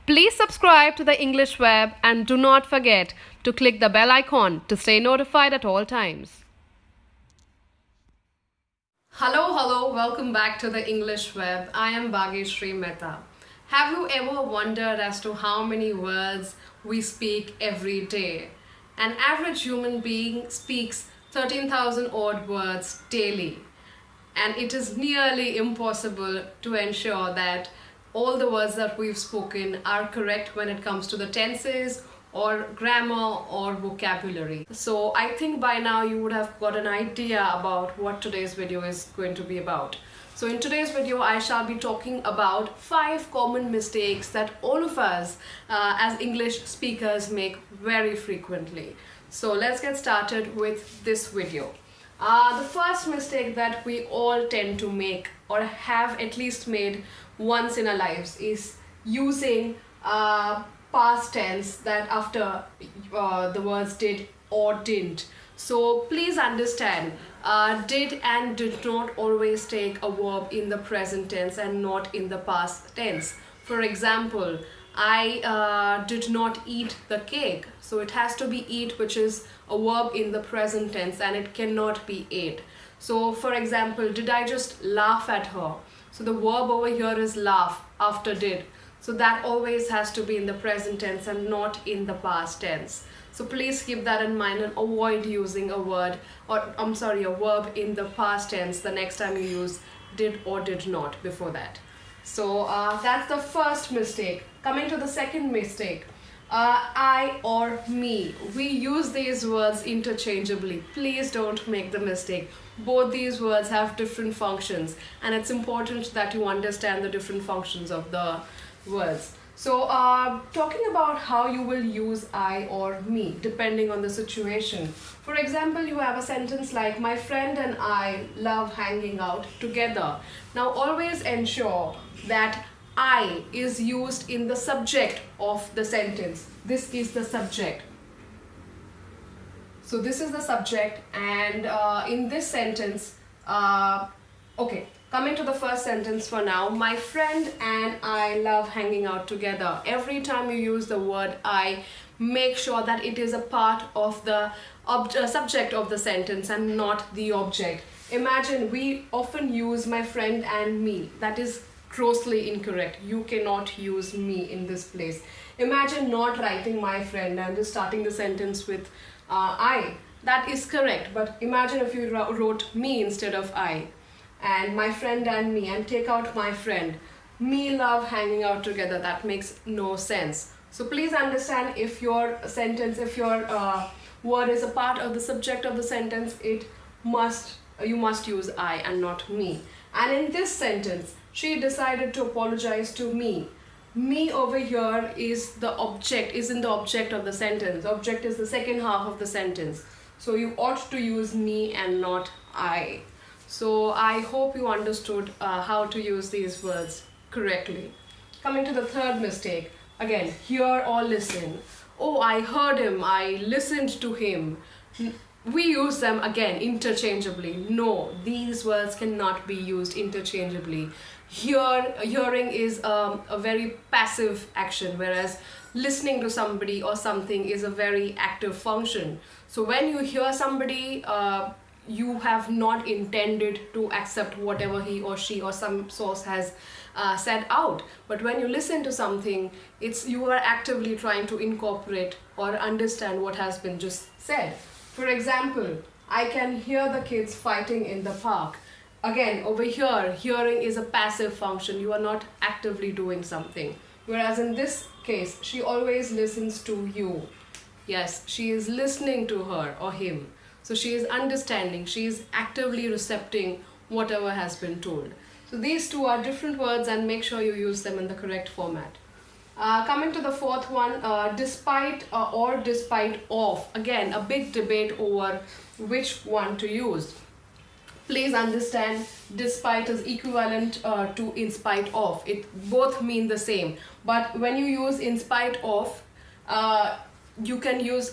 Please subscribe to the English Web and do not forget to click the bell icon to stay notified at all times. Hello, welcome back to the English Web. I am Bhageshri Mehta. Have you ever wondered as to how many words we speak every day? An average human being speaks 13,000 odd words daily, and it is nearly impossible to ensure that all the words that we've spoken are correct when it comes to the tenses or grammar or vocabulary. So I think by now you would have got an idea about what today's video is going to be about. So in today's video, I shall be talking about 5 common mistakes that all of us as English speakers make very frequently. So let's get started with this video. The first mistake that we all tend to make or have at least made once in our lives is using past tense that after the words did or didn't. So please understand, did and did not always take a verb in the present tense and not in the past tense. For example, I did not eat the cake. So it has to be eat, which is a verb in the present tense, and it cannot be ate. So for example, did I just laugh at her? So the verb over here is laugh after did. So that always has to be in the present tense and not in the past tense. So please keep that in mind and avoid using a word or a verb in the past tense the next time you use did or did not before that. So that's the first mistake. Coming to the second mistake, I or me. We use these words interchangeably. Please don't make the mistake. Both these words have different functions, and it's important that you understand the different functions of the words. So talking about how you will use I or me depending on the situation. For example, you have a sentence like my friend and I love hanging out together. Now always ensure that I is used in the subject of the sentence. This is the subject. So this is the subject, and in this sentence, coming to the first sentence for now, my friend and I love hanging out together. Every time you use the word I, make sure that it is a part of the subject of the sentence and not the object. Imagine we often use my friend and me. That is grossly incorrect. You cannot use me in this place. Imagine not writing my friend and just starting the sentence with I. That is correct, but imagine if you wrote me instead of I, and my friend and me, and take out my friend. Me love hanging out together. That makes no sense. So please understand, if your sentence, if your word is a part of the subject of the sentence, you must use I and not me. And in this sentence, she decided to apologize to me. Me over here is the object, is in the object of the sentence. Object is the second half of the sentence. So you ought to use me and not I. So I hope you understood how to use these words correctly. Coming to the third mistake, again, hear or listen. Oh, I heard him, I listened to him. We use them again interchangeably. No, these words cannot be used interchangeably. Hearing is a very passive action, whereas listening to somebody or something is a very active function. So when you hear somebody, you have not intended to accept whatever he or she or some source has said out. But when you listen to something, you are actively trying to incorporate or understand what has been just said. For example, I can hear the kids fighting in the park. Again, over here, hearing is a passive function. You are not actively doing something. Whereas in this case, she always listens to you. Yes, she is listening to her or him. So she is understanding. She is actively recepting whatever has been told. So these two are different words, and make sure you use them in the correct format. Coming to the fourth one, despite or despite of. Again, a big debate over which one to use. Please understand, despite is equivalent to in spite of. It both mean the same. But when you use in spite of, you can use,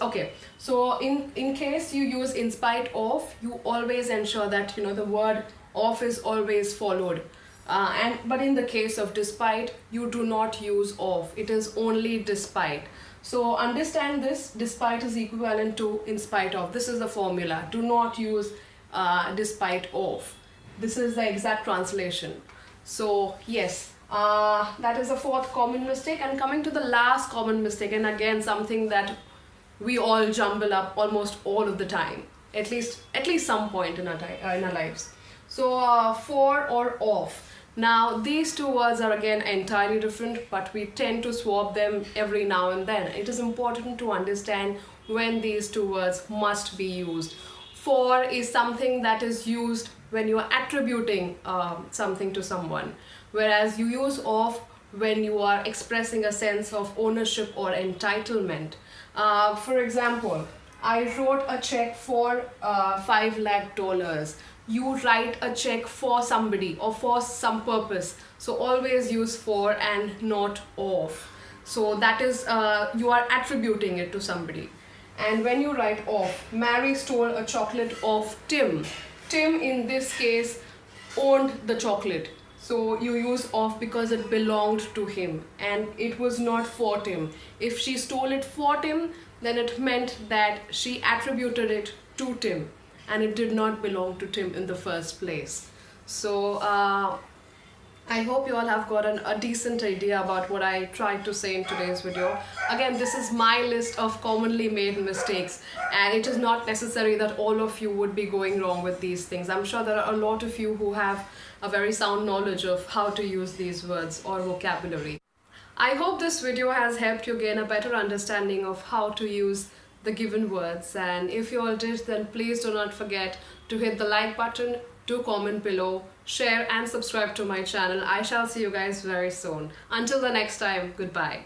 so in case you use in spite of, you always ensure that the word of is always followed But in the case of despite, you do not use of. It is only despite. So understand this. Despite is equivalent to in spite of. This is the formula. Do not use despite of. This is the exact translation. So yes, that is the fourth common mistake. And coming to the last common mistake, and again something that we all jumble up almost all of the time, at least some point in our lives. So for or of. Now these two words are again entirely different, but we tend to swap them every now and then. It is important to understand when these two words must be used. For is something that is used when you are attributing something to someone, whereas you use of when you are expressing a sense of ownership or entitlement. For example, I wrote a check for $5 lakh. You write a check for somebody or for some purpose. So always use for and not of. So that is, you are attributing it to somebody. And when you write of, Mary stole a chocolate of Tim. Tim in this case owned the chocolate. So you use of because it belonged to him and it was not for Tim. If she stole it for Tim, then it meant that she attributed it to Tim and it did not belong to Tim in the first place. So I hope you all have gotten a decent idea about what I tried to say in today's video. Again, this is my list of commonly made mistakes, and it is not necessary that all of you would be going wrong with these things. I'm sure there are a lot of you who have a very sound knowledge of how to use these words or vocabulary. I hope this video has helped you gain a better understanding of how to use the given words, and if you all did, then please do not forget to hit the like button, to comment below, share and subscribe to my channel. I shall see you guys very soon. Until the next time, goodbye.